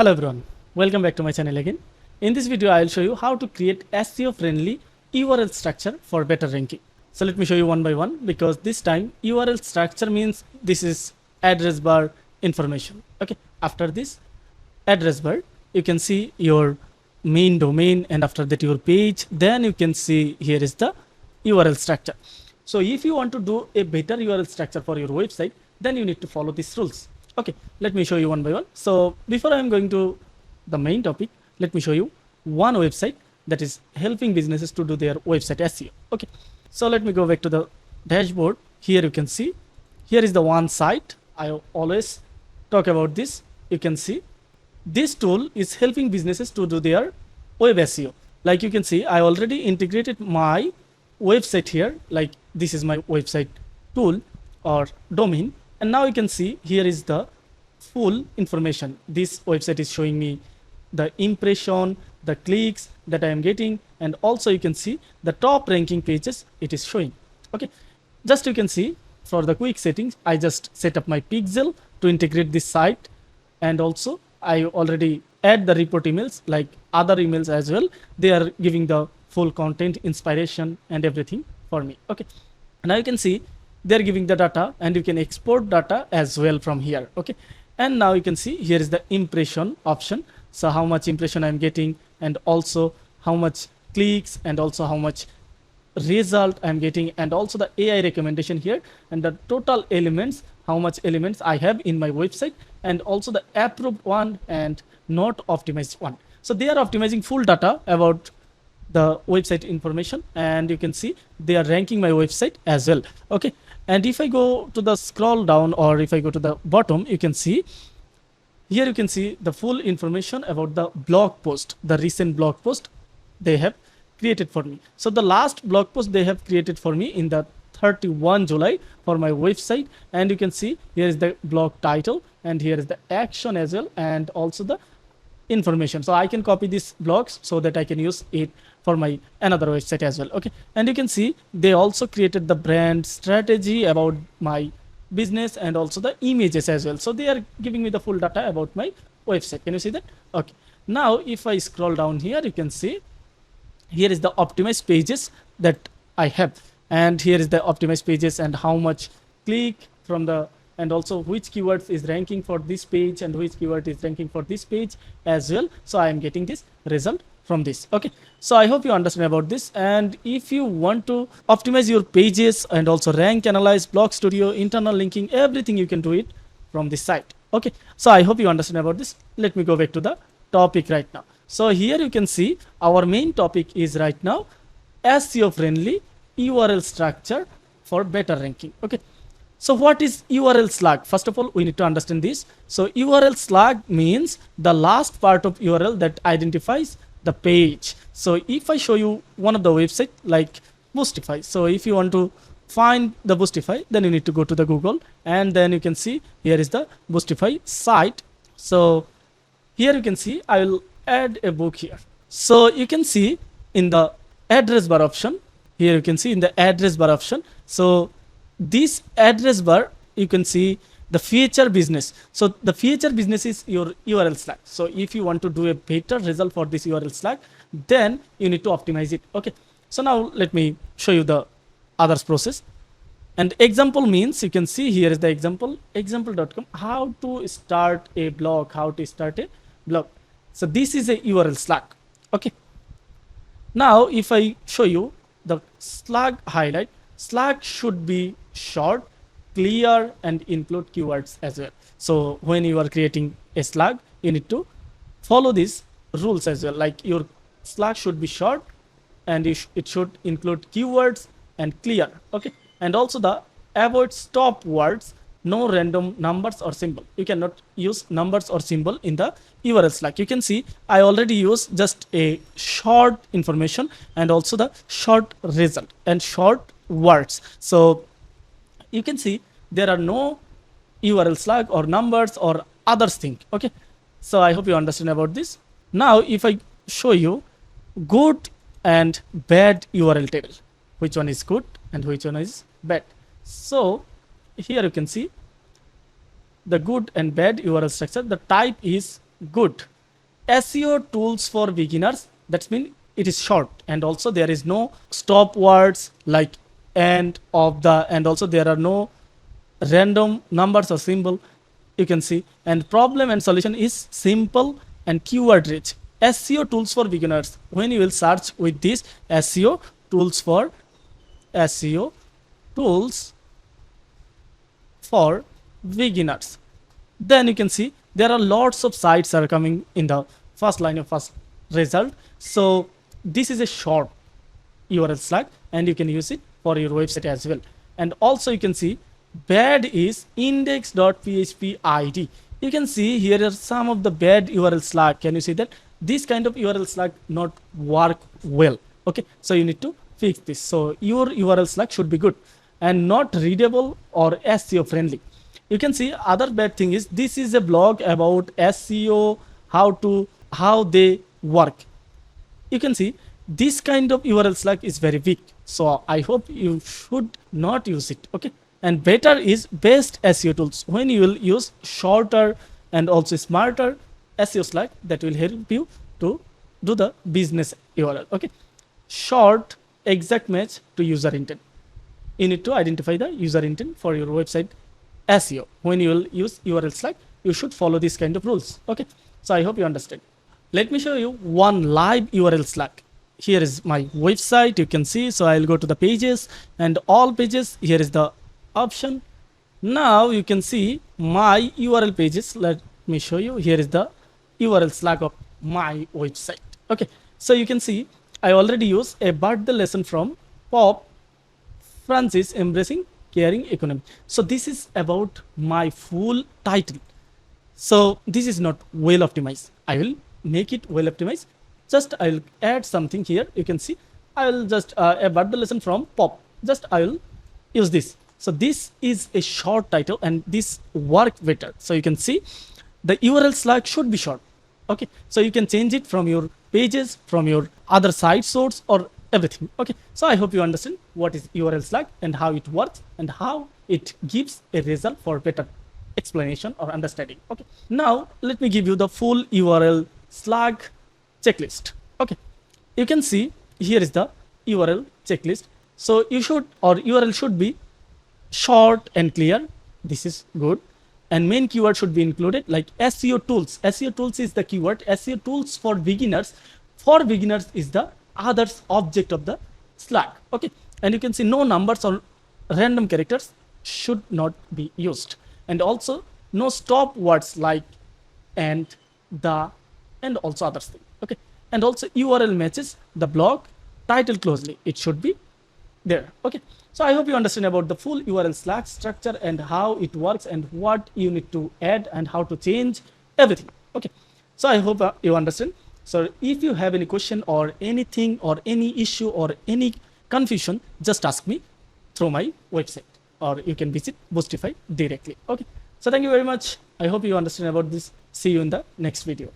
Hello everyone, welcome back to my channel again. In this video, I will show you how to create SEO-friendly URL structure for better ranking. So let me show you one by one because this time URL structure means this is address bar information. Okay, after this address bar, you can see your main domain and after that your page. Then you can see here is the URL structure. So if you want to do a better URL structure for your website, then you need to follow these rules. Okay, let me show you one by one. So before I'm going to the main topic, let me show you one website that is helping businesses to do their website SEO. Okay, so let me go back to the dashboard. Here you can see, here is the one site. I always talk about this. You can see this tool is helping businesses to do their web SEO. Like you can see, I already integrated my website here. Like this is my website tool or domain. And now you can see here is the full information. This website is showing me the impression, the clicks that I am getting, and also you can see the top ranking pages it is showing. Okay, just you can see for the quick settings, I just set up my pixel to integrate this site, and also I already add the report emails like other emails as well. They are giving the full content, inspiration, and everything for me. Okay, now you can see they're giving the data and you can export data as well from here. Okay, and now you can see here is the impression option. So how much impression I'm getting, and also how much clicks, and also how much result I'm getting, and also the AI recommendation here, and the total elements, how much elements I have in my website, and also the approved one and not optimized one. So they are optimizing full data about the website information, and you can see they are ranking my website as well. Okay, and if I go to the scroll down, or if I go to the bottom, you can see here you can see the full information about the blog post, the recent blog post they have created for me. So the last blog post they have created for me in the 31 July for my website, and you can see here is the blog title, and here is the action as well, and also the information. So I can copy these blogs so that I can use it for my another website as well. Okay, and you can see they also created the brand strategy about my business and also the images as well. So they are giving me the full data about my website. Can you see that? Okay, now if I scroll down here, you can see here is the optimized pages that I have, and here is the optimized pages and how much click from the, and also which keywords is ranking for this page and which keyword is ranking for this page as well. So I am getting this result from this. Okay, so I hope you understand about this. And if you want to optimize your pages and also rank, analyze, blog studio, internal linking, everything you can do it from this site. Okay, so I hope you understand about this. Let me go back to the topic right now. So here you can see our main topic is right now SEO friendly URL structure for better ranking. Okay, so what is URL slug? First of all, we need to understand this. So URL slug means the last part of URL that identifies the page. So if I show you one of the website like Boostify, so if you want to find the Boostify, then you need to go to the Google, and then you can see here is the Boostify site. So here you can see I will add a book here. So you can see in the address bar option, here you can see in the address bar option. So this address bar, you can see the feature business. So the feature business is your URL slug. So if you want to do a better result for this URL slug, then you need to optimize it. Okay, so now let me show you the others process. And example means you can see here is the example, example.com, how to start a blog, how to start a blog. So this is a URL slug. Okay, now if I show you the slug highlight, slug should be short, clear, and include keywords as well. So when you are creating a slug, you need to follow these rules as well. Like your slug should be short, and it should include keywords and clear. Okay, and also the avoid stop words, no random numbers or symbol. You cannot use numbers or symbol in the URL slug. You can see I already use just a short information and also the short result and short words. So you can see there are no URL slug or numbers or others thing. Okay, so I hope you understand about this. Now if I show you good and bad URL table, which one is good and which one is bad. So here you can see the good and bad URL structure. The type is good. SEO tools for beginners, that means it is short, and also there is no stop words like and of the, and also there are no random numbers or symbol, you can see. And problem and solution is simple and keyword rich. SEO tools for beginners, when you will search with this SEO tools for SEO tools for beginners, then you can see there are lots of sites are coming in the first line of first result. So this is a short URL slug, and you can use it for your website as well. And also you can see bad is index.php id. You can see here are some of the bad URL slug. Can you see that this kind of URL slug not work well? Okay, so you need to fix this. So your URL slug should be good and not readable or SEO friendly. You can see other bad thing is this is a blog about SEO, how they work. You can see this kind of URL slug is very weak. So I hope you should not use it. Okay. And better is best SEO tools. When you will use shorter and also smarter SEO slug, that will help you to do the business URL. Okay. Short, exact match to user intent. You need to identify the user intent for your website SEO. When you will use URL slug, you should follow this kind of rules. Okay. So I hope you understand. Let me show you one live URL slug. Here is my website. You can see. So I'll go to the pages and all pages. Here is the option. Now you can see my URL pages. Let me show you. Here is the URL slug of my website. Okay. So you can see I already used a birthday lesson from Pope Francis embracing caring economy. So this is about my full title. So this is not well optimized. I will make it well optimized. Just I will add something here. You can see I will just about the lesson from Pop. Just I will use this. So this is a short title and this work better. So you can see the URL slug should be short. Okay. So you can change it from your pages, from your other site source or everything. Okay. So I hope you understand what is URL slug and how it works and how it gives a result for better explanation or understanding. Okay. Now let me give you the full URL slug checklist. Okay. You can see here is the URL checklist. So you should, or URL should be short and clear. This is good. And main keyword should be included like SEO tools. SEO tools is the keyword. SEO tools for beginners. For beginners is the others object of the slug. Okay. And you can see no numbers or random characters should not be used. And also no stop words like and, the, and also others thing. Okay. And also URL matches the blog title closely. It should be there. Okay. So I hope you understand about the full URL slug structure and how it works and what you need to add and how to change everything. Okay. So I hope you understand. So if you have any question or anything or any issue or any confusion, just ask me through my website or you can visit Boostify directly. Okay. So thank you very much. I hope you understand about this. See you in the next video.